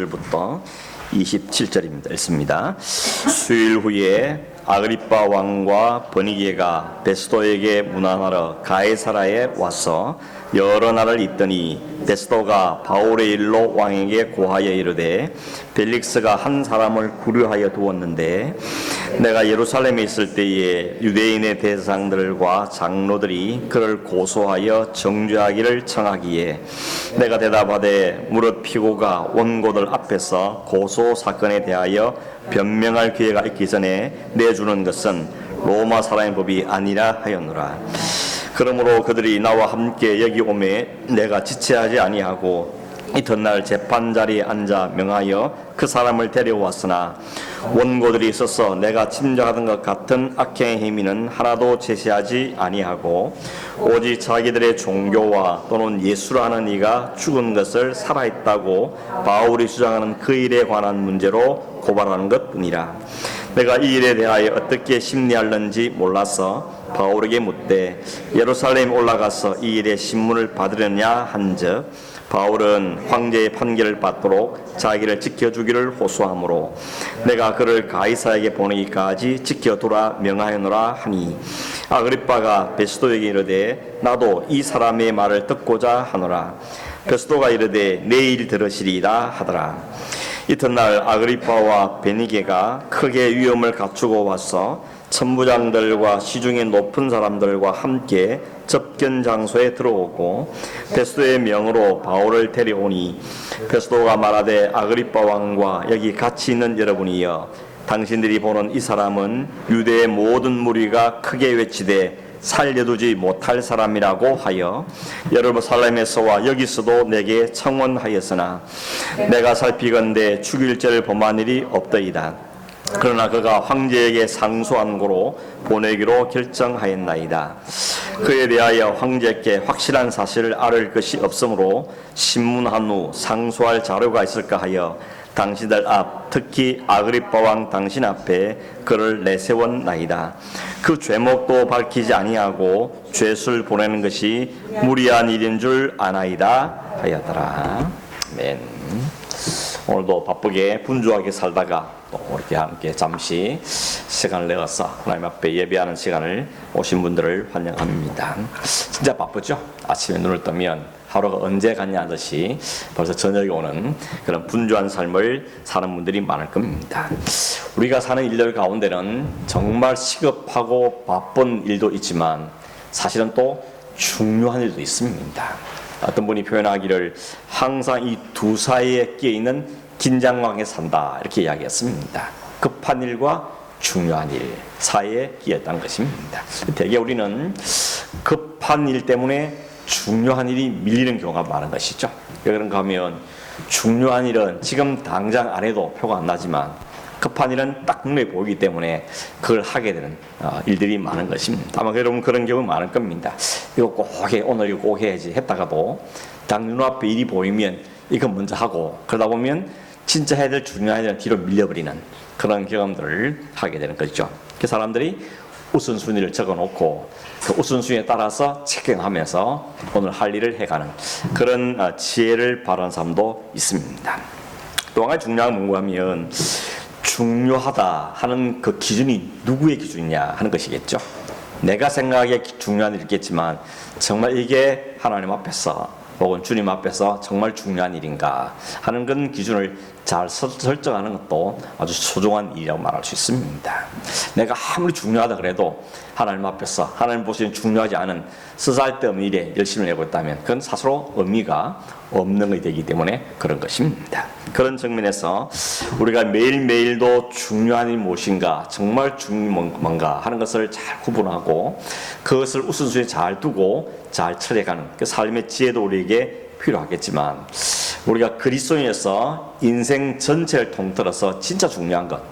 부터 27절입니다. 읽습니다. 수일 후에 아그리빠 왕과 버니게가 베스도에게 문안하러 가이사라에 와서 여러 날을 있더니 베스도가 바울의 일로 왕에게 고하여 이르되 벨릭스가 한 사람을 구류하여 두었는데 내가 예루살렘에 있을 때에 유대인의 대장들과 장로들이 그를 고소하여 정죄하기를 청하기에 내가 대답하되 무릇 피고가 원고들 앞에서 고소 사건에 대하여 변명할 기회가 있기 전에 내주는 것은 로마 사람의 법이 아니라 하였노라. 그러므로 그들이 나와 함께 여기 오매 내가 지체하지 아니하고 이튿날 재판 자리에 앉아 명하여 그 사람을 데려왔으나 원고들이 있어서 내가 짐작하던 것 같은 악행의 행위는 하나도 제시하지 아니하고 오직 자기들의 종교와 또는 예수라는 이가 죽은 것을 살아있다고 바울이 주장하는 그 일에 관한 문제로 고발하는 것뿐이라. 내가 이 일에 대하여 어떻게 심리할는지 몰라서 바울에게 묻되 예루살렘에 올라가서 이 일의 신문을 받으려냐 한즉 바울은 황제의 판결을 받도록 자기를 지켜주기를 호소하므로 내가 그를 가이사에게 보내기까지 지켜두라 명하여노라 하니 아그리빠가 베스도에게 이르되 나도 이 사람의 말을 듣고자 하노라. 베스도가 이르되 내일 들으시리라 하더라. 이튿날 아그리빠와 베니게가 크게 위험을 갖추고 와서 천부장들과 시중에 높은 사람들과 함께 접견 장소에 들어오고 베스도의 명으로 바울을 데려오니 베스도가 말하되 아그리빠 왕과 여기 같이 있는 여러분이여 당신들이 보는 이 사람은 유대의 모든 무리가 크게 외치되 살려두지 못할 사람이라고 하여 예루살렘에서와 여기서도 내게 청원하였으나 내가 살피건대 죽일 죄를 범한 일이 없더이다. 그러나 그가 황제에게 상소한 고로 보내기로 결정하였나이다. 그에 대하여 황제께 확실한 사실을 알을 것이 없으므로 신문한 후 상소할 자료가 있을까 하여 당신들 앞 특히 아그리빠 왕 당신 앞에 그를 내세웠나이다. 그 죄목도 밝히지 아니하고 죄수를 보내는 것이 무리한 일인 줄 아나이다 하였더라. 아멘. 오늘도 바쁘게 분주하게 살다가 또 이렇게 함께 잠시 시간을 내어서 하나님 앞에 예배하는 시간을 오신 분들을 환영합니다. 진짜 바쁘죠? 아침에 눈을 뜨면 하루가 언제 갔냐 하듯이 벌써 저녁이 오는 그런 분주한 삶을 사는 분들이 많을 겁니다. 우리가 사는 일들 가운데는 정말 시급하고 바쁜 일도 있지만 사실은 또 중요한 일도 있습니다. 어떤 분이 표현하기를 항상 이 두 사이에 끼어있는 긴장감에 산다 이렇게 이야기했습니다. 급한 일과 중요한 일 사이에 끼었다는 것입니다. 대개 우리는 급한 일 때문에 중요한 일이 밀리는 경우가 많은 것이죠. 왜 그런가 하면 중요한 일은 지금 당장 안 해도 표가 안 나지만 급한 일은 딱 눈에 보이기 때문에 그걸 하게 되는 일들이 많은 것입니다. 아마 여러분 그런 경우 많을 겁니다. 이거 꼭 해, 오늘 이거 꼭 해야지 했다가도 딱 눈앞에 일이 보이면 이거 먼저 하고 그러다 보면 진짜 해야 될 중요한 일은 뒤로 밀려버리는 그런 경험들을 하게 되는 거죠. 그 사람들이 우선순위를 적어놓고 그 우선순위에 따라서 체크하면서 오늘 할 일을 해가는 그런 지혜를 발휘하는 사람도 있습니다. 또 한 가지 중요한 건 뭔가 하면 중요하다 하는 그 기준이 누구의 기준이냐 하는 것이겠죠. 내가 생각하기에 중요한 일이겠지만 정말 이게 하나님 앞에서 혹은 주님 앞에서 정말 중요한 일인가 하는 건 기준을 잘 설정하는 것도 아주 소중한 일이라고 말할 수 있습니다. 내가 아무리 중요하다 그래도 하나님 앞에서 하나님 보시기엔 중요하지 않은 쓰잘데없는 일에 열심을 내고 있다면 그건 스스로 의미가 없는 것이 되기 때문에 그런 것입니다. 그런 측면에서 우리가 매일매일도 중요한 일이 무엇인가 정말 중요한 뭔가 하는 것을 잘 구분하고 그것을 우선순위에 잘 두고 잘 처리해가는 그 삶의 지혜도 우리에게 필요하겠지만 우리가 그리스도인에서 인생 전체를 통틀어서 진짜 중요한 것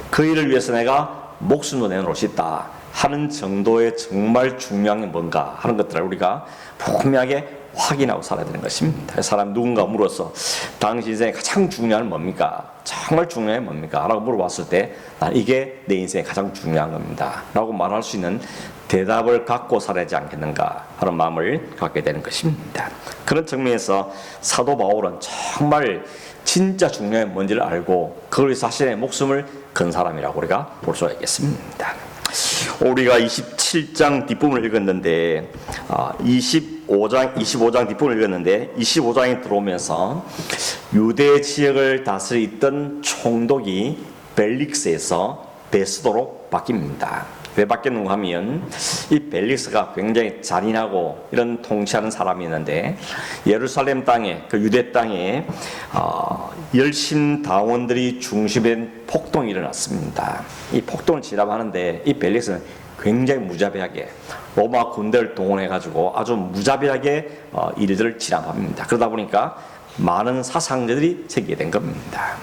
그 일을 위해서 내가 목숨도 내놓을 수 있다 하는 정도의 정말 중요한 게 뭔가 하는 것들을 우리가 분명하게 확인하고 살아야 되는 것입니다. 사람 누군가 물어서 당신 인생에 가장 중요한 건 뭡니까? 정말 중요한 게 뭡니까? 라고 물어봤을 때 난 이게 내 인생에 가장 중요한 겁니다 라고 말할 수 있는 대답을 갖고 살아야 하지 않겠는가 하는 마음을 갖게 되는 것입니다. 그런 측면에서 사도 바울은 정말 진짜 중요한 게 뭔지를 알고 그걸 위해서 자신의 목숨을 건 사람이라고 우리가 볼 수가 있겠습니다. 우리가 27장 뒷부분을 읽었는데 25장 뒷부분을 읽었는데 25장에 들어오면서 유대 지역을 다스리던 총독이 벨릭스에서 베스도로 바뀝니다. 왜 바뀌었는가 하면 이 벨릭스가 굉장히 잔인하고 이런 통치하는 사람이 있는데 예루살렘 땅에 그 유대 땅에 열심 당원들이 중심된 폭동이 일어났습니다. 이 폭동을 진압하는데 이 벨릭스는 굉장히 무자비하게 로마 군대를 동원해 가지고 아주 무자비하게 일들을 진압합니다. 그러다 보니까 많은 사상자들이 생기게 된 겁니다.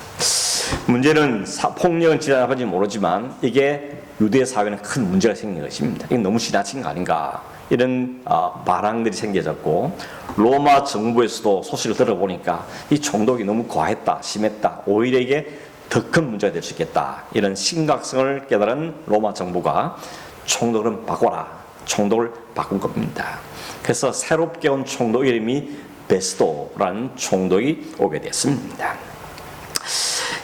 문제는 폭력은 진압한지 모르지만 이게 유대 사회는 큰 문제가 생긴 것입니다. 이게 너무 지나친 거 아닌가 이런 반항들이 생겨졌고 로마 정부에서도 소식을 들어보니까 이 총독이 너무 과했다, 심했다, 오히려 이게 더 큰 문제가 될 수 있겠다 이런 심각성을 깨달은 로마 정부가 총독을 바꿔라, 총독을 바꾼 겁니다. 그래서 새롭게 온 총독 이름이 베스도라는 총독이 오게 됐습니다.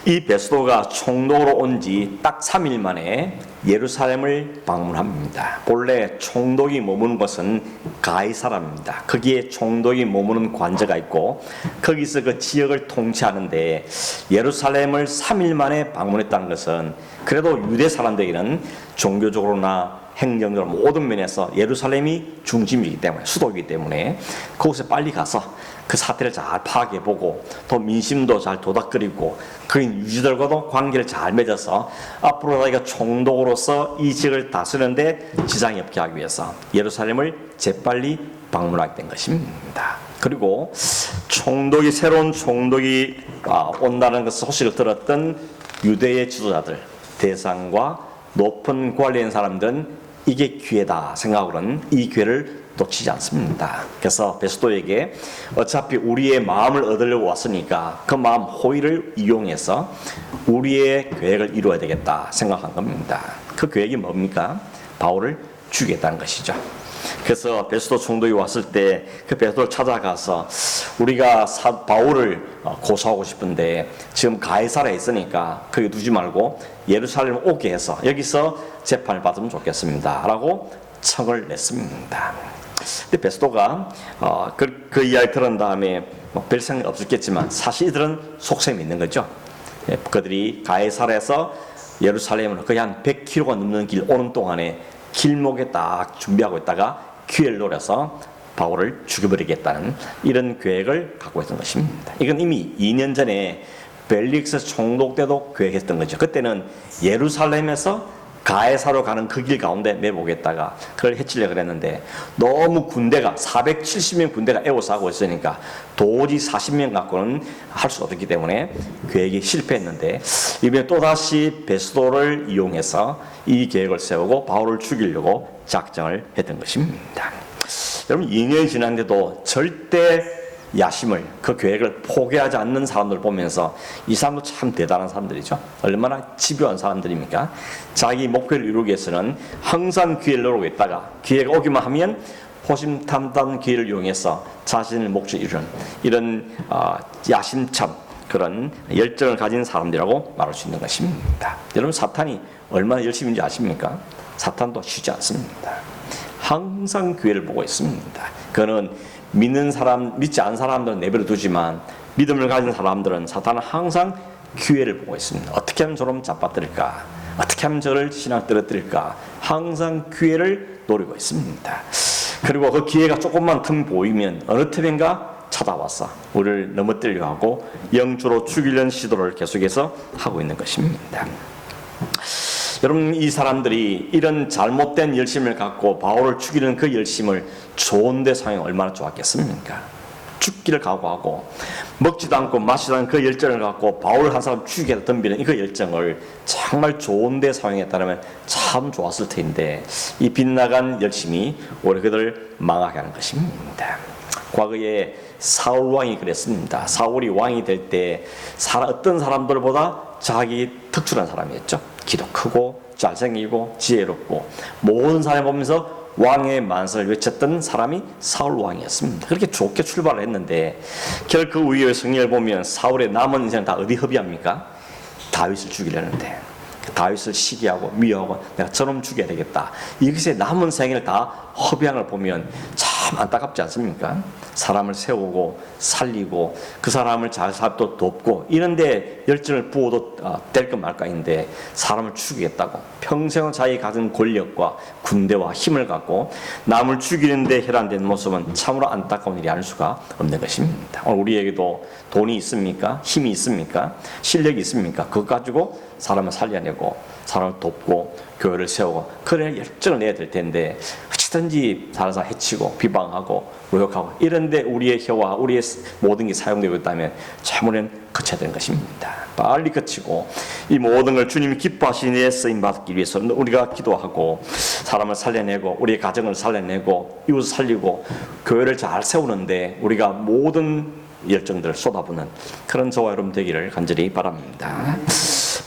이 베스도가 총독으로 온 지 딱 3일 만에 예루살렘을 방문합니다. 본래 총독이 머무는 곳은 가이사라입니다. 거기에 총독이 머무는 관저가 있고 거기서 그 지역을 통치하는데 예루살렘을 3일 만에 방문했다는 것은 그래도 유대 사람들에게는 종교적으로나 행정적으로 모든 면에서 예루살렘이 중심이기 때문에 수도이기 때문에 그곳에 빨리 가서 그 사태를 잘 파악해보고 또 민심도 잘 도닥거리고 그 유지들과도 관계를 잘 맺어서 앞으로 자기가 총독으로서 이 지역을 다스리는데 지장이 없게 하기 위해서 예루살렘을 재빨리 방문하게 된 것입니다. 그리고 새로운 총독이 온다는 소식을 들었던 유대의 지도자들, 대상과 높은 관리인 사람들은 이게 기회다 생각으로는 이 기회를 놓치지 않습니다. 그래서 베스도에게 어차피 우리의 마음을 얻으려고 왔으니까 그 마음 호의를 이용해서 우리의 계획을 이루어야 되겠다 생각한 겁니다. 그 계획이 뭡니까? 바울을 죽이겠다는 것이죠. 그래서 베스도 총독이 왔을 때 그 베스도를 찾아가서 우리가 바울을 고소하고 싶은데 지금 가이사라에 있으니까 거기 두지 말고 예루살렘 오게 해서 여기서 재판을 받으면 좋겠습니다 라고 청을 냈습니다. 근데 베스도가 그 이야기 들은 다음에 별 생각 없었겠지만 사실 이들은 속셈이 있는 거죠. 그들이 가이사라에서 예루살렘으로 거의 한 100km가 넘는 길 오는 동안에 길목에 딱 준비하고 있다가 기회를 노려서 바울을 죽여버리겠다는 이런 계획을 갖고 있던 것입니다. 이건 이미 2년 전에 벨릭스 총독 때도 계획했던 거죠. 그때는 예루살렘에서 가이사로 가는 그 길 가운데 내보겠다가 그걸 해치려고 그랬는데 너무 군대가 470명 군대가 에워싸고 있으니까 도저히 40명 갖고는 할 수 없기 때문에 계획이 실패했는데 이번에 또다시 베스도를 이용해서 이 계획을 세우고 바울을 죽이려고 작정을 했던 것입니다. 여러분 2년이 지났는데도 절대 야심을 그 계획을 포기하지 않는 사람들 보면서 이 사람도 참 대단한 사람들이죠. 얼마나 집요한 사람들입니까? 자기 목표를 이루기 위해서는 항상 기회를 노리고 있다가 기회가 오기만 하면 호심탐탐 기회를 이용해서 자신의 목적을 이루는 이런 야심찬 그런 열정을 가진 사람들이라고 말할 수 있는 것입니다. 여러분 사탄이 얼마나 열심인지 아십니까? 사탄도 쉬지 않습니다. 항상 기회를 보고 있습니다. 그는 믿지 않은 사람들은 내버려 두지만 믿음을 가진 사람들은 사탄은 항상 기회를 보고 있습니다. 어떻게 하면 저를 잡아뜨릴까? 어떻게 하면 저를 신앙 떨어뜨릴까? 항상 기회를 노리고 있습니다. 그리고 그 기회가 조금만 틈 보이면 어느 틈인가 찾아와서 우리를 넘어뜨리려 하고 영주로 죽이려는 시도를 계속해서 하고 있는 것입니다. 여러분 이 사람들이 이런 잘못된 열심을 갖고 바울을 죽이는 그 열심을 좋은 데 사용하면 얼마나 좋았겠습니까? 죽기를 각오하고 먹지도 않고 마시지도 않은 그 열정을 갖고 바울 한 사람 죽이게 덤비는 그 열정을 정말 좋은 데 사용했다면 참 좋았을 텐데 이 빗나간 열심이 오히려 그들을 망하게 하는 것입니다. 과거에 사울 왕이 그랬습니다. 사울이 왕이 될 때 어떤 사람들보다 자기 특출한 사람이었죠. 키도 크고 잘생기고 지혜롭고 모든 사람 보면서 왕의 만세를 외쳤던 사람이 사울 왕이었습니다. 그렇게 좋게 출발을 했는데 결국 그 이후의 성경을 보면 사울의 남은 인생을 다 어디 허비합니까? 다윗을 죽이려는데 다윗을 시기하고 미워하고 내가 저놈 죽여야 되겠다. 이것에 남은 생을 다 허비한 걸 보면 참 안타깝지 않습니까? 사람을 세우고 살리고 그 사람을 잘 살도 돕고 이런데 열정을 부어도 뗄까 말까인데 사람을 죽이겠다고 평생 자기 가진 권력과 군대와 힘을 갖고 남을 죽이는 데 혈안된 모습은 참으로 안타까운 일이 아닐 수가 없는 것입니다. 오늘 우리에게도 돈이 있습니까? 힘이 있습니까? 실력이 있습니까? 그것 가지고 사람을 살려내고 사람을 돕고 교회를 세우고 그래 열정을 내야 될 텐데 어찌든지 다른 사람 해치고 비방하고 모욕하고 이런데 우리의 혀와 우리의 모든 게 사용되고 있다면 참으로 거쳐야 되는 것입니다. 빨리 거치고 이 모든 걸 주님이 기뻐하시는 데 쓰임받기 위해서 우리가 기도하고 사람을 살려내고 우리의 가정을 살려내고 이웃 살리고 교회를 잘 세우는데 우리가 모든 열정들을 쏟아붓는 그런 저와 여러분 되기를 간절히 바랍니다.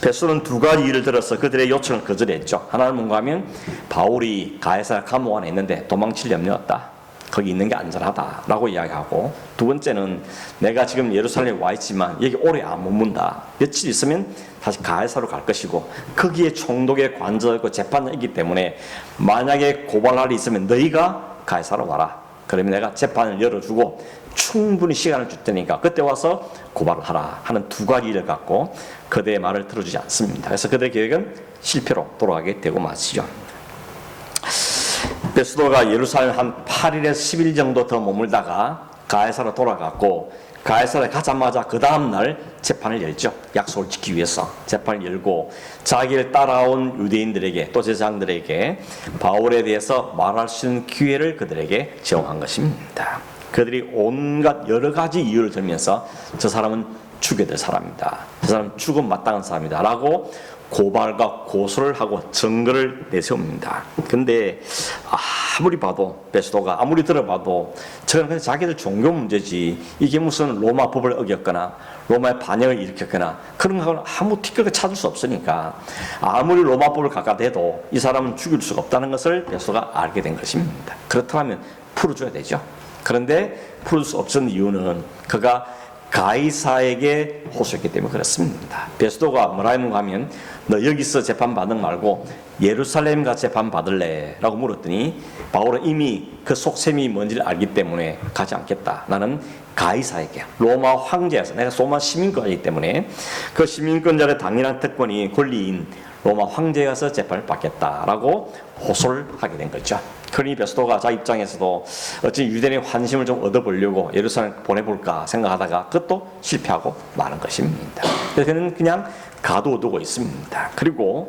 베스도는 두 가지 일을 들어서 그들의 요청을 거절했죠. 하나는 뭔가 하면 바울이 가이사랴 감옥 안에 있는데 도망칠 염려 없다. 거기 있는 게 안전하다라고 이야기하고 두 번째는 내가 지금 예루살렘에 와 있지만 여기 오래 안 머문다. 며칠 있으면 다시 가이사랴로 갈 것이고 거기에 총독의 관저고 재판이 있기 때문에 만약에 고발할 일이 있으면 너희가 가이사랴로 와라. 그러면 내가 재판을 열어주고 충분히 시간을 줄 테니까 그때 와서 고발을 하라 하는 두 가지 일을 갖고 그들의 말을 들어주지 않습니다. 그래서 그들의 계획은 실패로 돌아가게 되고 마시죠. 베스도가 예루살렘 한 8일에서 10일 정도 더 머물다가 가이사랴로 돌아갔고 가이사랴에 가자마자 그 다음날 재판을 열죠. 약속을 지키기 위해서 재판을 열고 자기를 따라온 유대인들에게 또 제사장들에게 바울에 대해서 말할 수 있는 기회를 그들에게 제공한 것입니다. 그들이 온갖 여러 가지 이유를 들면서 저 사람은 죽여야 될 사람이다. 저 사람은 죽음 마땅한 사람이다. 라고 고발과 고소를 하고 증거를 내세웁니다. 근데 아무리 봐도 베스도가 아무리 들어봐도 저건 그냥 자기들 종교 문제지 이게 무슨 로마 법을 어겼거나 로마의 반역을 일으켰거나 그런 건 아무 티끌을 찾을 수 없으니까 아무리 로마 법을 갖다 대도 이 사람은 죽일 수가 없다는 것을 베스도가 알게 된 것입니다. 그렇다면 풀어줘야 되죠. 그런데 풀을 수 없었던 이유는 그가 가이사에게 호소했기 때문에 그렇습니다. 베스도가 뭐라 했는가 하면 너 여기서 재판 받는 말고 예루살렘 가서 재판 받을래? 라고 물었더니 바울은 이미 그 속셈이 뭔지를 알기 때문에 가지 않겠다. 나는 가이사에게 로마 황제에서 내가 로마 시민권이기 때문에 그 시민권자의 당연한 특권이 권리인 로마 황제에 가서 재판을 받겠다라고 호소를 하게 된 거죠. 그러니 베스도가 자기 입장에서도 어찌 유대인의 환심을 좀 얻어보려고 예루살렘 보내볼까 생각하다가 그것도 실패하고 마는 것입니다. 그래서 그는 그냥 가둬두고 있습니다. 그리고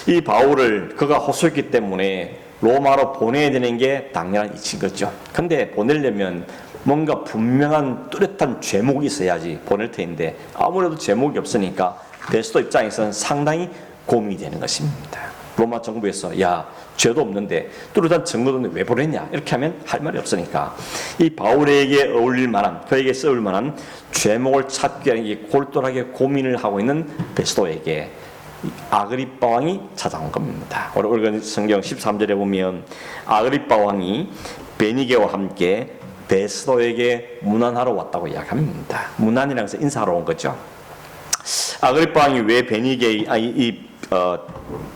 이 바울을 그가 호소했기 때문에 로마로 보내야 되는 게 당연한 이치인 거죠. 근데 보내려면 뭔가 분명한 뚜렷한 죄목이 있어야지 보낼 테인데 아무래도 제목이 없으니까 베스도 입장에서는 상당히 고민이 되는 것입니다. 로마 정부에서 야 죄도 없는데 뚜렷한 증거도 없는데 왜 보냈냐 이렇게 하면 할 말이 없으니까 이 바울에게 어울릴 만한 그에게 쓰일 만한 죄목을 찾기 위해 골똘하게 고민을 하고 있는 베스도에게 아그리빠 왕이 찾아온 겁니다. 오늘 성경 13절에 보면 아그리빠 왕이 베니게와 함께 베스도에게 문안하러 왔다고 이야기합니다. 문안이라는 것은 인사하러 온 거죠. 아그리빠 왕이 왜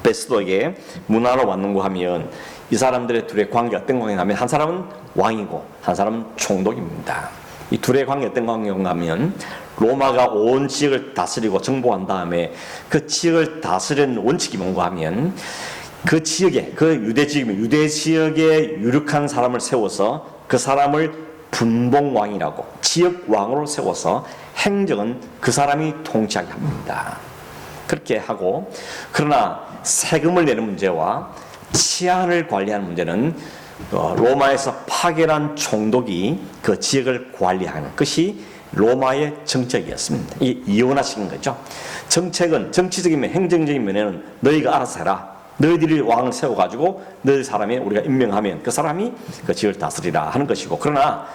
베스도에게 문안하러 왔는가 하면 이 사람들의 둘의 관계가 어떤 관계가 하면 한 사람은 왕이고 한 사람은 총독입니다. 이 둘의 관계가 어떤 관계인가 하면 로마가 온 지역을 다스리고 정복한 다음에 그 지역을 다스리는 원칙이 뭔가 하면 그 지역에 그 유대 지역에 유력한 사람을 세워서 그 사람을 분봉왕이라고 지역 왕으로 세워서 행정은 그 사람이 통치하게 합니다. 그렇게 하고 그러나 세금을 내는 문제와 치안을 관리하는 문제는 로마에서 파견한 총독이 그 지역을 관리하는 것이 로마의 정책이었습니다. 이게 이원화시킨 거죠. 정책은 정치적인 면, 행정적인 면에는 너희가 알아서 해라. 너희들이 왕을 세워가지고 너희 사람이 우리가 임명하면 그 사람이 그 지역을 다스리라 하는 것이고 그러나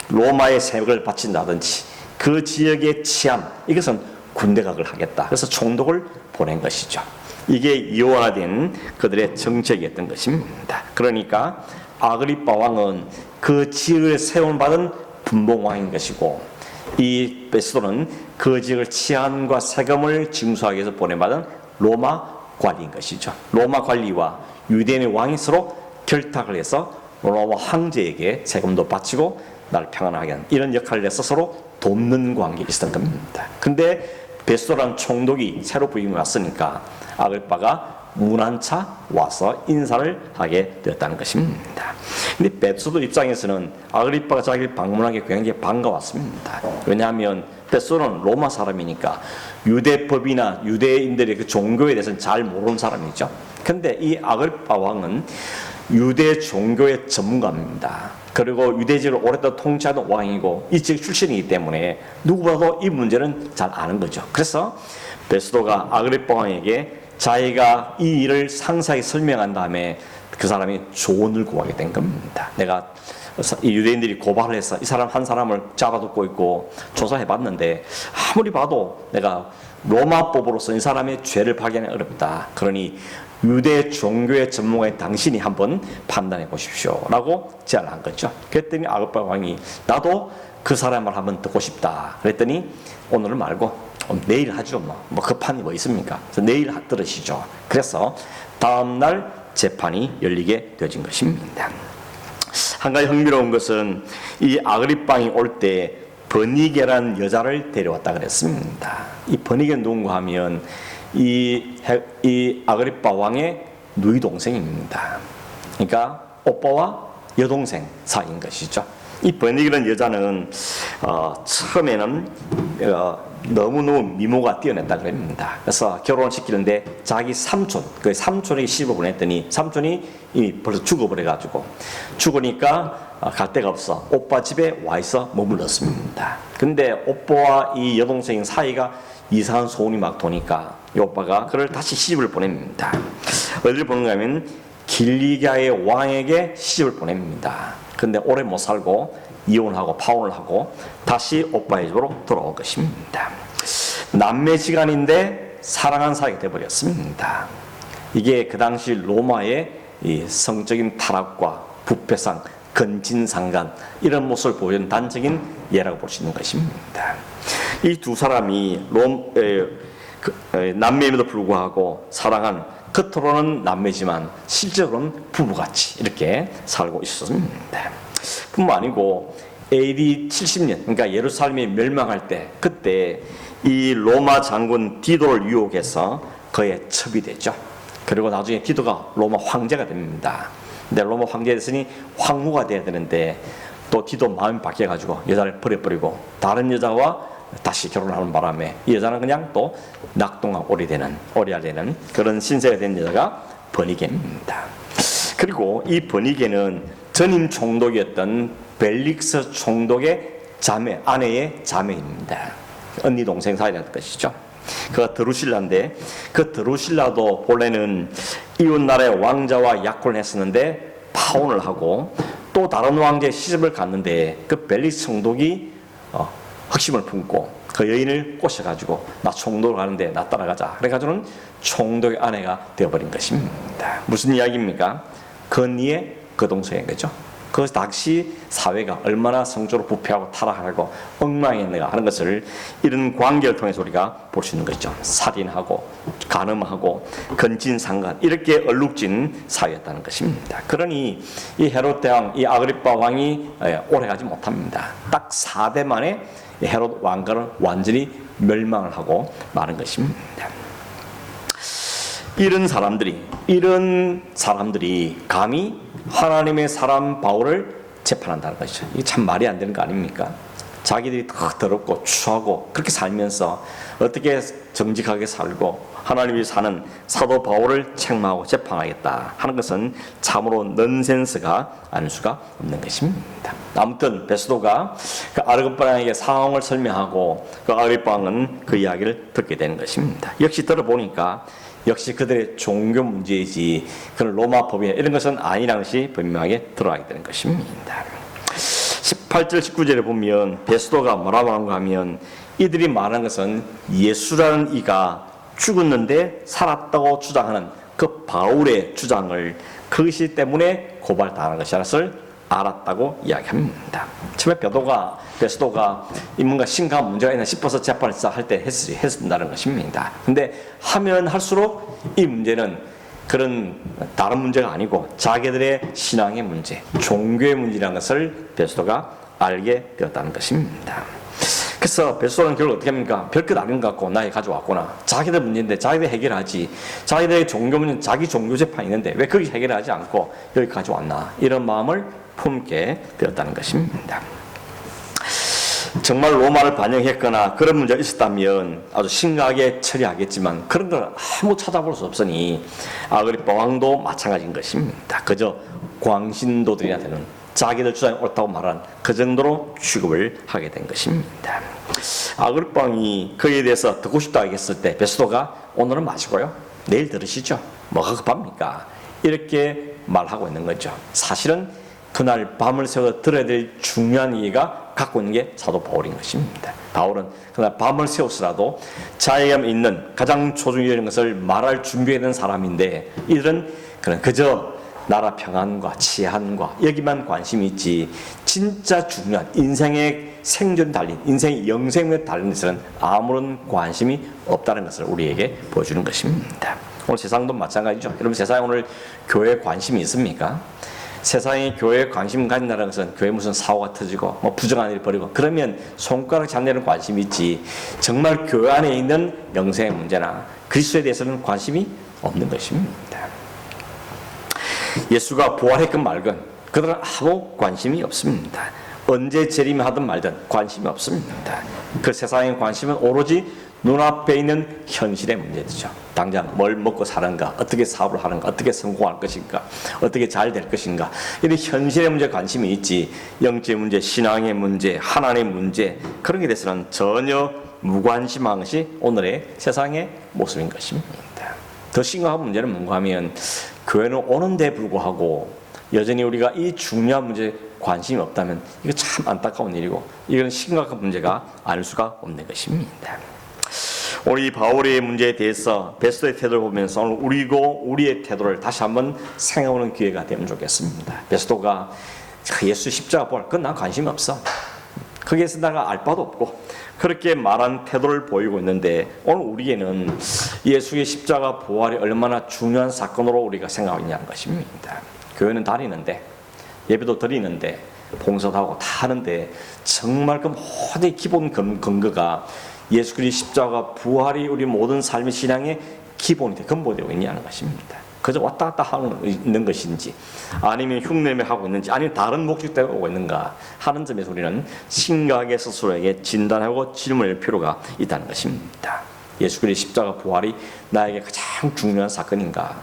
로마의 세력을 바친다든지 그 지역의 치안 이것은 군대가 그걸 하겠다. 그래서 총독을 보낸 것이죠. 이게 이원화된 그들의 정책이었던 것입니다. 그러니까 아그리빠 왕은 그 지역을 세움받은 분봉왕인 것이고, 이 베스도는 그 지역을 치안과 세금을 징수하기 위해서 보내받은 로마 관리인 것이죠. 로마 관리와 유대인의 왕이 서로 결탁을 해서 로마 황제에게 세금도 바치고 나를 평안하게 하는 이런 역할을 해서 서로 돕는 관계에 있었던 겁니다. 근데 베스도라는 총독이 새로 부임이 왔으니까 아그리빠가 문안차 와서 인사를 하게 되었다는 것입니다. 근데 베스도 입장에서는 아그리빠가 자기를 방문하게 굉장히 반가웠습니다. 왜냐하면 베스도는 로마 사람이니까 유대법이나 유대인들의 그 종교에 대해서는 잘 모르는 사람이죠. 근데 이 아그리빠 왕은 유대 종교의 전문가입니다. 그리고 유대지를 오랫동안 통치하던 왕이고 이 지역 출신이기 때문에 누구보다도 이 문제는 잘 아는 거죠. 그래서 베스도가 아그리빠 왕에게 자기가 이 일을 상세하게 설명한 다음에 그 사람이 조언을 구하게 된 겁니다. 내가 이 유대인들이 고발을 해서 이 사람 한 사람을 잡아두고 있고 조사해봤는데 아무리 봐도 내가 로마법으로서 이 사람의 죄를 발견하기 어렵다. 그러니 유대 종교의 전문가인 당신이 한번 판단해 보십시오 라고 제안을 한 거죠. 그랬더니 아그리빠 왕이 나도 그 사람을 한번 듣고 싶다 그랬더니 오늘은 말고 내일 하죠. 뭐 급한 일 뭐 있습니까? 그래서 내일 들으시죠. 그래서 다음날 재판이 열리게 되어진 것입니다. 한 가지 흥미로운 것은 이 아그리빠이 올 때 버니게라는 여자를 데려왔다 그랬습니다. 이 버니게는 누군가 하면 이 아그리빠 왕의 누이 동생입니다. 그러니까 오빠와 여동생 사이인 것이죠. 이 버니게라는 여자는 처음에는 너무너무 미모가 뛰어났다 그럽니다. 그래서 결혼을 시키는데 자기 삼촌, 그 삼촌에게 시집을 보냈더니 삼촌이 이미 벌써 죽어버려가지고 죽으니까 갈 데가 없어 오빠 집에 와 있어 머물렀습니다. 근데 오빠와 이 여동생 사이가 이상한 소문이 막 도니까 이 오빠가 그를 다시 시집을 보냅니다. 어디를 보는가 하면 길리기아의 왕에게 시집을 보냅니다. 근데 오래 못 살고 이혼하고 파혼을 하고 다시 오빠의 집으로 돌아올 것입니다. 남매지간인데 사랑한 사이가 되어버렸습니다. 이게 그 당시 로마의 이 성적인 타락과 부패상, 근친상간 이런 모습을 보여준 단적인 예라고 볼 수 있는 것입니다. 이 두 사람이 남매임에도 불구하고 사랑한 겉으로는 남매지만 실제로는 부부같이 이렇게 살고 있었습니다. 뿐만 아니고 AD 70년 그러니까 예루살렘이 멸망할 때 그때 이 로마 장군 디도를 유혹해서 그의 첩이 됐죠. 그리고 나중에 디도가 로마 황제가 됩니다. 근데 로마 황제가 됐으니 황후가 돼야 되는데 또 디도 마음이 바뀌어가지고 여자를 버려버리고 다른 여자와 다시 결혼하는 바람에 이 여자는 그냥 또 낙동강 오리알되는 그런 신세가 된 여자가 버니게입니다. 그리고 이 버니게는 전임 총독이었던 벨릭스 총독의 자매, 아내의 자매입니다. 언니 동생 사이라는 것이죠. 그가 드루실라인데 그 드루실라도 본래는 이웃나라의 왕자와 약혼을 했었는데 파혼을 하고 또 다른 왕자의 시집을 갔는데 그 벨릭스 총독이 확심을 품고 그 여인을 꼬셔가지고 나 총독을 가는데 나 따라가자 그래가지고는 총독의 아내가 되어버린 것입니다. 무슨 이야기입니까? 그 언니의 그 동생인 거죠. 그 당시 사회가 얼마나 성적으로 부패하고 타락하고 엉망했는가 하는 것을 이런 관계를 통해서 우리가 볼 수 있는 것이죠. 살인하고 간음하고 근친상간 이렇게 얼룩진 사회였다는 것입니다. 그러니 이 헤롯 대왕, 이 아그리빠 왕이 오래가지 못합니다. 딱 4대 만에 헤롯 왕가를 완전히 멸망을 하고 마는 것입니다. 이런 사람들이 감히 하나님의 사람 바울을 재판한다는 것이죠. 이게 참 말이 안 되는 거 아닙니까? 자기들이 더 더럽고 추하고 그렇게 살면서 어떻게 정직하게 살고 하나님이 사는 사도 바울을 책망하고 재판하겠다 하는 것은 참으로 넌센스가 아닐 수가 없는 것입니다. 아무튼 베스도가 그 아그리빠 왕에게 상황을 설명하고 그 아그리빠 왕은 그 이야기를 듣게 되는 것입니다. 역시 들어보니까 역시 그들의 종교 문제이지 그런 로마 법이나 이런 것은 아니라는 것이 분명하게 드러나게 되는 것입니다. 18절 19절에 보면 베스도가 뭐라고 하는가 하면 이들이 말하는 것은 예수라는 이가 죽었는데 살았다고 주장하는 그 바울의 주장을 그것이 때문에 고발당하는 것이라는 것을 알았다고 이야기합니다. 처음에 베스도가 뭔가 심각한 문제가 있나 싶어서 재판을 할 때 했다는 것입니다. 근데 하면 할수록 이 문제는 그런 다른 문제가 아니고 자기들의 신앙의 문제, 종교의 문제라는 것을 베스도가 알게 되었다는 것입니다. 그래서 베스도는 결국 어떻게 합니까? 별것 아닌 것 같고 나에 가져왔구나. 자기들 문제인데 자기들 해결하지. 자기들의 종교 문제는 자기 종교 재판이 있는데 왜 거기 해결하지 않고 여기 가져왔나. 이런 마음을 품게 되었다는 것입니다. 정말 로마를 반영했거나 그런 문제가 있었다면 아주 심각하게 처리하겠지만 그런 걸 아무 찾아볼 수 없으니 아그리파 왕도 마찬가지인 것입니다. 그저 광신도들이한테는 자기들 주장이 옳다고 말한 그 정도로 취급을 하게 된 것입니다. 아그리파 왕이 그에 대해서 듣고 싶다 했을 때 베스도가 오늘은 마시고요. 내일 들으시죠. 뭐가 급합니까? 이렇게 말하고 있는 거죠. 사실은 그날 밤을 새워 들어야 될 중요한 이해가 갖고 있는 게 사도 바울인 것입니다. 바울은 그날 밤을 새워서라도 자기가 있는 가장 소중한 것을 말할 준비해야 되는 사람인데 이들은 그저 나라 평안과 치안과 여기만 관심이 있지 진짜 중요한 인생의 생존이 달린 인생의 영생에 달린 것은 아무런 관심이 없다는 것을 우리에게 보여주는 것입니다. 오늘 세상도 마찬가지죠. 여러분 세상에 오늘 교회에 관심이 있습니까? 세상에 교회에 관심 가진다는 것은 교회 무슨 사고가 터지고 뭐 부정한 일이 벌이고 그러면 손가락 잡내는 관심이 있지 정말 교회 안에 있는 영생의 문제나 그리스도에 대해서는 관심이 없는 것입니다. 예수가 부활했건 말건 그들은 아무 관심이 없습니다. 언제 재림하든 말든 관심이 없습니다. 그 세상의 관심은 오로지 눈앞에 있는 현실의 문제죠. 당장 뭘 먹고 사는가, 어떻게 사업을 하는가, 어떻게 성공할 것인가, 어떻게 잘 될 것인가 이런 현실의 문제에 관심이 있지 영적 문제, 신앙의 문제, 하나님의 문제 그런 게 대해서는 전혀 무관심한 것이 오늘의 세상의 모습인 것입니다. 더 심각한 문제는 뭔가 하면 교회는 오는데 불구하고 여전히 우리가 이 중요한 문제에 관심이 없다면 이거 참 안타까운 일이고 이건 심각한 문제가 아닐 수가 없는 것입니다. 오늘 이 바울의 문제에 대해서 베스도의 태도를 보면서 오늘 우리의 태도를 다시 한번 생각해보는 기회가 되면 좋겠습니다. 베스도가 예수 십자가 부활 그건 난 관심이 없어. 거기에서 내가 알 바도 없고 그렇게 말한 태도를 보이고 있는데 오늘 우리에는 예수의 십자가 부활이 얼마나 중요한 사건으로 우리가 생각하고 있냐는 것입니다. 교회는 다니는데 예배도 드리는데 봉사도 하고 다 하는데 정말 그 모든 기본 근거가 예수 그리스도의 십자가 부활이 우리 모든 삶의 신앙의 기본이 근본되고 있냐는 것입니다. 그저 왔다 갔다 하고 있는 것인지 아니면 흉내매 하고 있는지 아니면 다른 목적 때문에 오고 있는가 하는 점에서 우리는 심각하게 스스로에게 진단하고 질문할 필요가 있다는 것입니다. 예수 그리스도의 십자가 부활이 나에게 가장 중요한 사건인가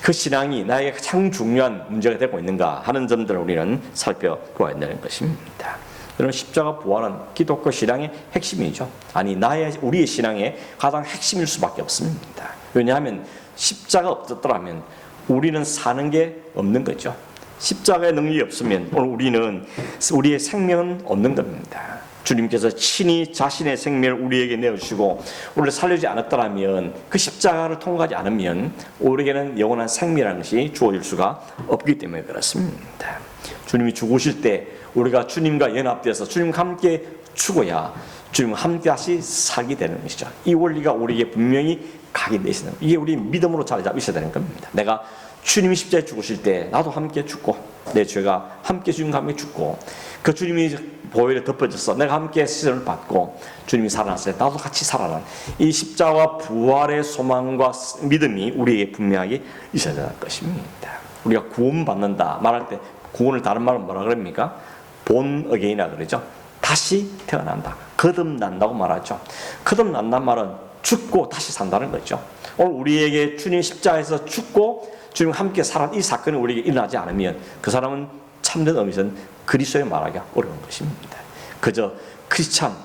그 신앙이 나에게 가장 중요한 문제가 되고 있는가 하는 점들을 우리는 살펴보아야 된다는 것입니다. 여러분 십자가 부활은 기독교 신앙의 핵심이죠. 아니 우리의 신앙의 가장 핵심일 수밖에 없습니다. 왜냐하면 십자가 없었더라면 우리는 사는 게 없는 거죠. 십자가의 능력이 없으면 오늘 우리의 생명은 없는 겁니다. 주님께서 친히 자신의 생명을 우리에게 내어주시고 우리를 살려주지 않았더라면 그 십자가를 통과하지 않으면 우리에게는 영원한 생명이라는 것이 주어질 수가 없기 때문에 그렇습니다. 주님이 죽으실 때 우리가 주님과 연합되어서 주님과 함께 죽어야 주님과 함께 다시 살게 되는 것이죠. 이 원리가 우리에게 분명히 각인되어 있는 거예요. 이게 우리 믿음으로 자리 잡고 있어야 되는 겁니다. 내가 주님이 십자가에 죽으실 때 나도 함께 죽고 내 죄가 함께 주님과 함께 죽고 그 주님이 보혈에 덮어져서 내가 함께 시선을 받고 주님이 살아났을 때 나도 같이 살아난 이 십자가 부활의 소망과 믿음이 우리에게 분명하게 있어야 되는 것입니다. 우리가 구원받는다 말할 때 구원을 다른 말로 뭐라 그럽니까? 본 어게인이라 그러죠. 다시 태어난다. 거듭난다고 말하죠. 거듭난다는 말은 죽고 다시 산다는 거죠. 오늘 우리에게 주님 십자가에서 죽고 주님과 함께 살아난 이 사건이 우리에게 일어나지 않으면 그 사람은 참된 의미에서는 그리스도에 말하기가 어려운 것입니다. 그저 크리스찬,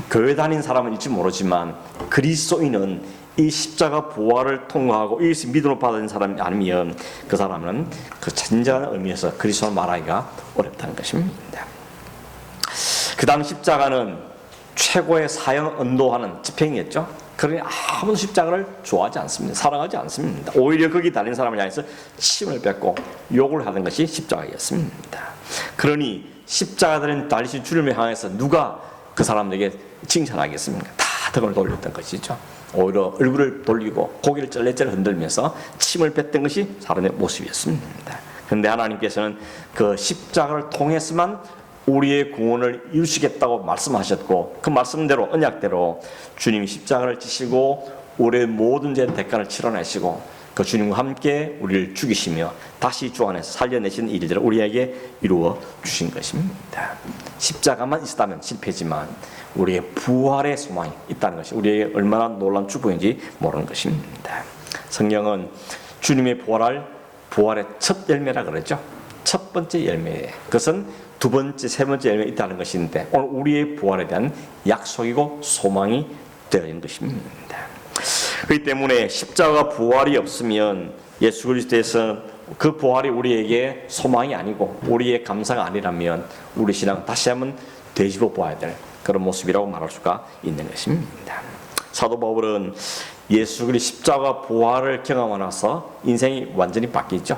교회 다닌 사람은 일지 모르지만 그리스도인은 이 십자가 부활을 통과하고 이 믿음으로 받은 사람이 아니면 그 사람은 그 진정한 의미에서 그리스도를 말하기가 어렵다는 것입니다. 그 당 십자가는 최고의 사형 언도하는 집행이었죠. 그러니 아무도 십자가를 좋아하지 않습니다. 사랑하지 않습니다. 오히려 거기 달린 사람을 향해서 침을 뱉고 욕을 하는 것이 십자가였습니다. 그러니 십자가 달리신 주님을 향해서 누가 그 사람에게 칭찬하겠습니까? 다 등을 돌렸던 것이죠. 오히려 얼굴을 돌리고 고개를 쩔레쩔레 흔들면서 침을 뱉던 것이 사람의 모습이었습니다. 그런데 하나님께서는 그 십자가를 통해서만 우리의 구원을 이루시겠다고 말씀하셨고, 그 말씀대로 언약대로 주님이 십자가를 지시고 우리의 모든 죄의 대가를 치러내시고 그 주님과 함께 우리를 죽이시며 다시 주 안에서 살려내신 일들을 우리에게 이루어 주신 것입니다. 십자가만 있었다면 실패지만 우리의 부활의 소망이 있다는 것이 우리에게 얼마나 놀라운 축복인지 모르는 것입니다. 성경은 주님의 부활의 첫 열매라 그러죠. 첫 번째 열매, 그것은 두 번째, 세 번째 열매 있다는 것인데 오늘 우리의 부활에 대한 약속이고 소망이 되어 있는 것입니다. 그렇기 때문에 십자가 부활이 없으면 예수 그리스도에서 그 부활이 우리에게 소망이 아니고 우리의 감사가 아니라면 우리 신앙 다시 한번 되짚어 보아야 될 그런 모습이라고 말할 수가 있는 것입니다. 사도 바울은 예수 그리스도 십자가 부활을 경험하고 나서 인생이 완전히 바뀌죠.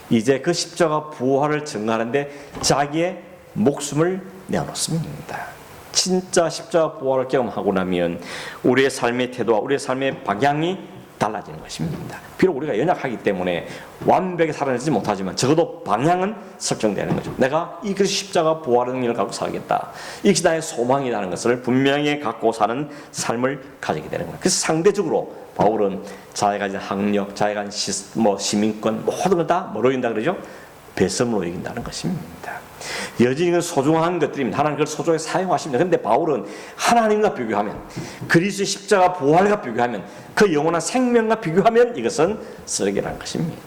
이제 그 십자가 부활을 증거하는데 자기의 목숨을 내어놓습니다. 진짜 십자가 부활을 경험하고 나면 우리의 삶의 태도와 우리의 삶의 방향이 달라지는 것입니다. 비록 우리가 연약하기 때문에 완벽히 살아내지 못하지만 적어도 방향은 설정되는 거죠. 내가 이 십자가 부활의 능력을 갖고 살겠다. 이것이 나의 소망이라는 것을 분명히 갖고 사는 삶을 가지게 되는 거예요. 그래서 상대적으로 바울은 자기가 가진 학력, 자기가 가진 시민권 모든 걸 다 뭐로 이긴다 그러죠? 배설물로 이긴다는 것입니다. 여전히 그 소중한 것들입니다. 하나님 그걸 소중하게 사용하십니다. 그런데 바울은 하나님과 비교하면, 그리스도의 십자가 부활과 비교하면, 그 영원한 생명과 비교하면 이것은 쓰레기라는 것입니다.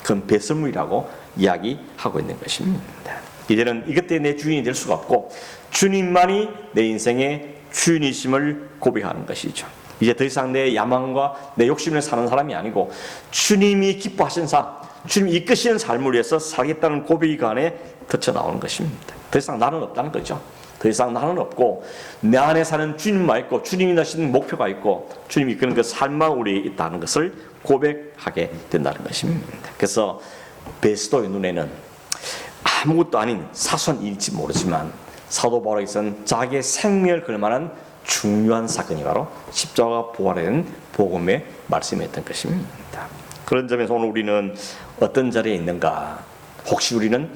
그건 배설물이라고 이야기하고 있는 것입니다. 이제는 이것 때문에 내 주인이 될 수가 없고 주님만이 내 인생의 주인이심을 고백하는 것이죠. 이제 더 이상 내 야망과 내 욕심을 사는 사람이 아니고 주님이 기뻐하시는 삶, 주님이 이끄시는 삶을 위해서 살겠다는 고백이 그 안에 터쳐 나오는 것입니다. 더 이상 나는 없다는 거죠. 더 이상 나는 없고 내 안에 사는 주님만 있고 주님이 나신 목표가 있고 주님이 이끄는 그 삶만 우리에 있다는 것을 고백하게 된다는 것입니다. 그래서 베스도의 눈에는 아무것도 아닌 사소한 일일지 모르지만 사도 바울에게서는 자기의 생명을 걸 만한 중요한 사건이 바로 십자가 부활에 대한 복음의 말씀이었던 것입니다. 그런 점에서 오늘 우리는 어떤 자리에 있는가? 혹시 우리는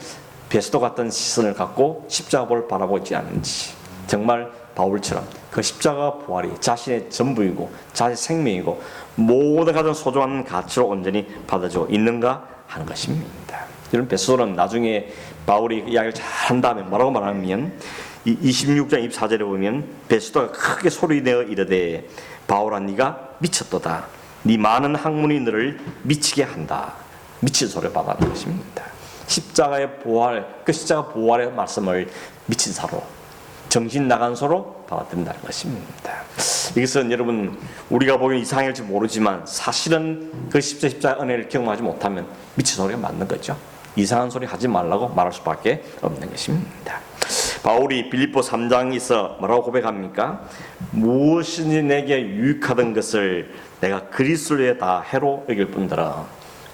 베스도 같은 시선을 갖고 십자가 부활을 바라보지 않는지, 정말 바울처럼 그 십자가 부활이 자신의 전부이고 자신의 생명이고 모든 가장 소중한 가치로 온전히 받아주고 있는가 하는 것입니다. 여러분, 베스도는 나중에 바울이 이야기를 잘 한 다음에 뭐라고 말하면 26장 24절에 보면 베스도가 크게 소리내어 이르되 바울아 네가 미쳤도다. 네 많은 학문이 너를 미치게 한다. 미친 소리를 받아는 것입니다. 십자가의 부활, 그 십자가 부활의 말씀을 미친 사로, 정신 나간 소로 받아들인다는 것입니다. 이것은 여러분 우리가 보기엔 이상할지 모르지만 사실은 그 십자가 은혜를 경험하지 못하면 미친 소리가 맞는 거죠. 이상한 소리 하지 말라고 말할 수밖에 없는 것입니다. 바울이 빌립보 3장에서 뭐라고 고백합니까? 무엇이든지 내게 유익하던 것을 내가 그리스도를 위해 다 해로 여길 뿐더러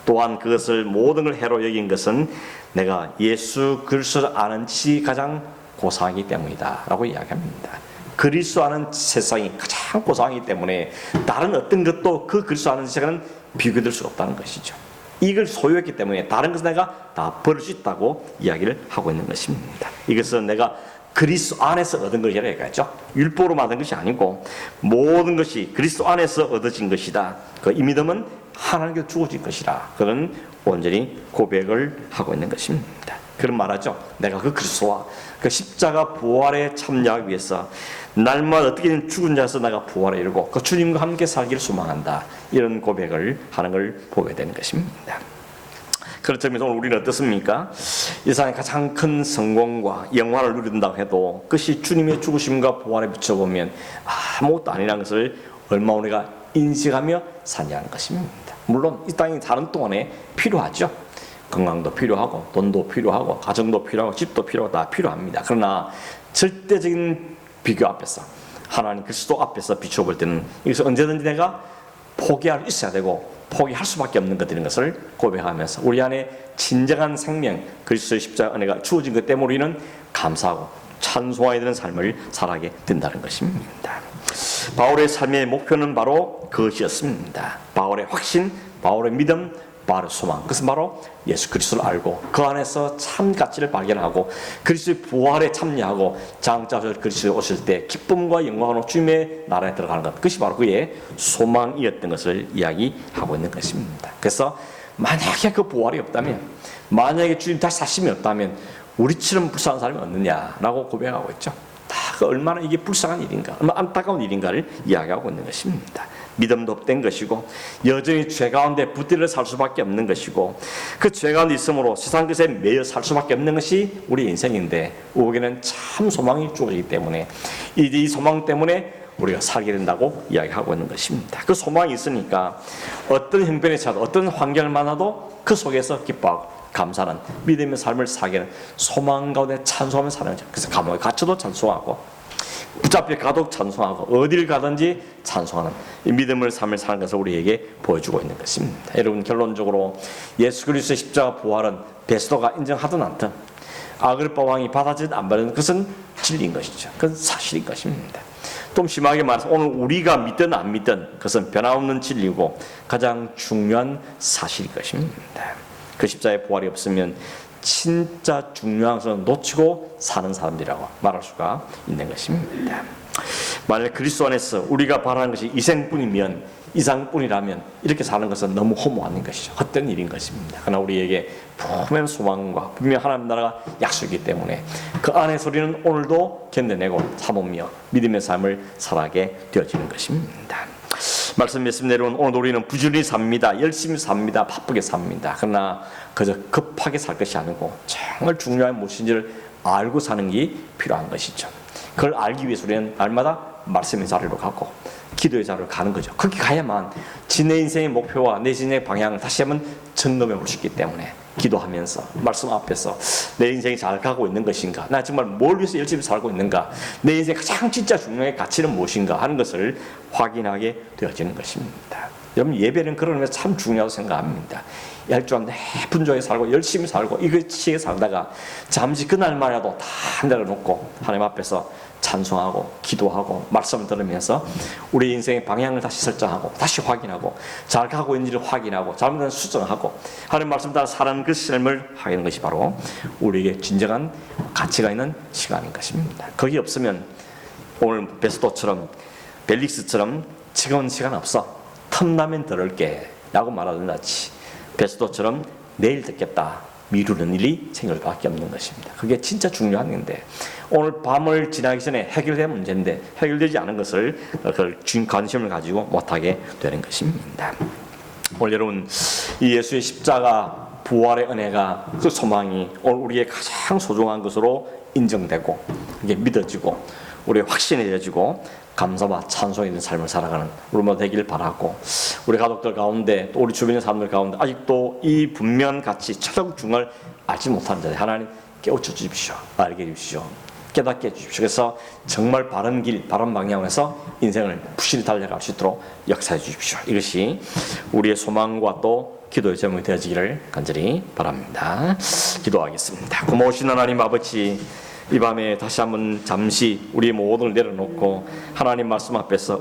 또한 그것을 모든 걸 해로 여긴 것은 내가 예수 그리스도를 아는 지식이 가장 고상하기 때문이다 라고 이야기합니다. 그리스도 아는 세상이 가장 고상하기 때문에 다른 어떤 것도 그 그리스도 아는 지식과는 비교될 수 없다는 것이죠. 이걸 소유했기 때문에 다른 것은 내가 다 버릴 수 있다고 이야기를 하고 있는 것입니다. 이것은 내가 그리스도 안에서 얻은 것이라 얘기하죠. 율법으로 만든 것이 아니고 모든 것이 그리스도 안에서 얻어진 것이다. 그 이 믿음은 하나님께 주어진 것이라 그런 온전히 고백을 하고 있는 것입니다. 그런 말하죠. 내가 그 그리스도와 그 십자가 부활에 참여하기 위해서 날마다 어떻게든 죽은 자에서 내가 부활에 이르고 그 주님과 함께 살기를 소망한다. 이런 고백을 하는 걸 보게 되는 것입니다. 그런 점에서 오늘 우리는 어떻습니까? 이 세상의 가장 큰 성공과 영화를 누린다고 해도 그것이 주님의 죽으심과 부활에 비춰보면 아무것도 아니라는 것을 얼마 우리가 인식하며 사냐는 것입니다. 물론 이 땅에 사는 동안에 필요하죠. 건강도 필요하고 돈도 필요하고 가정도 필요하고 집도 필요하고 다 필요합니다. 그러나 절대적인 비교 앞에서 하나님 그리스도 앞에서 비춰볼 때는 여기서 언제든지 내가 포기할 있어야 되고 포기할 수밖에 없는 것들인 것을 고백하면서 우리 안에 진정한 생명 그리스도의 십자가 은혜가 주어진 것 때문에 우리는 감사하고 찬송해야 되는 삶을 살아가게 된다는 것입니다. 바울의 삶의 목표는 바로 그것이었습니다. 바울의 확신, 바울의 믿음, 바울의 소망, 그것은 바로 예수 그리스도를 알고 그 안에서 참 가치를 발견하고 그리스도의 부활에 참여하고 장차절 그리스도에 오실 때 기쁨과 영광으로 주님의 나라에 들어가는 것, 그것이 바로 그의 소망이었던 것을 이야기하고 있는 것입니다. 그래서 만약에 그 부활이 없다면, 만약에 주님 다시 사심이 없다면 우리처럼 불쌍한 사람이 없느냐라고 고백하고 있죠. 다 얼마나 이게 불쌍한 일인가, 얼마나 안타까운 일인가를 이야기하고 있는 것입니다. 믿음도 없던 것이고 여전히 죄 가운데 붙들려 살 수밖에 없는 것이고 그 죄 가운데 있으므로 세상 것에 매여 살 수밖에 없는 것이 우리 인생인데 우리에게는 참 소망이 주어지기 때문에 이 소망 때문에 우리가 살게 된다고 이야기하고 있는 것입니다. 그 소망이 있으니까 어떤 형편에 처해도 어떤 환경을 만나도 그 속에서 기뻐하고 감사하는 믿음의 삶을 살게 하는 소망 가운데 찬송하며 사는 거죠. 그래서 감옥에 갇혀도 찬송하고 붙잡혀 가도 찬송하고 어딜 가든지 찬송하는 이 믿음을 삶을 사는 것을 우리에게 보여주고 있는 것입니다. 여러분, 결론적으로 예수 그리스도의 십자가 부활은 베스도가 인정하든 않든 아그리파 왕이 받아들이든 안 받아들이든 그것은 진리인 것이죠. 그건 사실인 것입니다. 좀 심하게 말해서 오늘 우리가 믿든 안 믿든 그것은 변함없는 진리고 가장 중요한 사실인 것입니다. 그 십자가의 부활이 없으면 진짜 중요한 것은 놓치고 사는 사람들이라고 말할 수가 있는 것입니다. 만약 그리스도 안에서 우리가 바라는 것이 이생뿐이면, 이상뿐이라면 이렇게 사는 것은 너무 허무한 것이죠. 헛된 일인 것입니다. 그러나 우리에게 분명한 소망과 분명 하나님 나라가 약속이기 때문에 그 안에서 우리는 오늘도 견뎌내고 참으며 믿음의 삶을 살아가게 되어지는 것입니다. 말씀 맺습니다. 여러분, 오늘 우리는 부지런히 삽니다. 열심히 삽니다. 바쁘게 삽니다. 그러나 그저 급하게 살 것이 아니고 정말 중요한 무엇인지를 알고 사는 게 필요한 것이죠. 그걸 알기 위해서 우리는 날마다 말씀의 자리로 가고 기도의 자리로 가는 거죠. 거기 가야만 내 인생의 목표와 내 인생의 방향을 다시 한번 점검해 볼 수 있기 때문에 기도하면서 말씀 앞에서 내 인생이 잘 가고 있는 것인가, 나 정말 뭘 위해서 열심히 살고 있는가, 내 인생의 가장 진짜 중요한 가치는 무엇인가 하는 것을 확인하게 되어지는 것입니다. 여러분, 예배는 그런 의미에서 참 중요하다고 생각합니다. 일주일 내 분주하게 살고 열심히 살고 이것치게 살다가 잠시 그날만이라도 다 내려놓고 하나님 앞에서 찬송하고 기도하고 말씀을 들으면서 우리 인생의 방향을 다시 설정하고 다시 확인하고 잘 가고 있는지를 확인하고 잘못된 수정하고 하나님 말씀 따라 살아가는 그 삶을 하는 것이 바로 우리에게 진정한 가치가 있는 시간인 것입니다. 거기 없으면 오늘 베스도처럼 벨릭스처럼 지겨운 시간 없어, 틈나면 들을게 라고 말하는 같이 베스도처럼 내일 듣겠다 미루는 일이 생길 밖에 없는 것입니다. 그게 진짜 중요한 건데 오늘 밤을 지나기 전에 해결될 문제인데 해결되지 않은 것을 그걸 관심을 가지고 못하게 되는 것입니다. 오늘 여러분, 이 예수의 십자가 부활의 은혜가 그 소망이 오늘 우리의 가장 소중한 것으로 인정되고 이게 믿어지고 우리의 확신이 되어지고 감사와 찬송이 있는 삶을 살아가는 우리 모두 되기를 바라고, 우리 가족들 가운데 또 우리 주변의 사람들 가운데 아직도 이 분명한 가치 철학중을 알지 못한 자들 하나님 깨우쳐 주십시오. 알게 해주십시오. 깨닫게 해주십시오. 그래서 정말 바른 길, 바른 방향에서 인생을 부실히 달려갈 수 있도록 역사해 주십시오. 이것이 우리의 소망과 또 기도의 제목이 되어지기를 간절히 바랍니다. 기도하겠습니다. 고마우신 하나님 아버지, 이 밤에 다시 한번 잠시 우리의 모든 걸 내려놓고 하나님 말씀 앞에서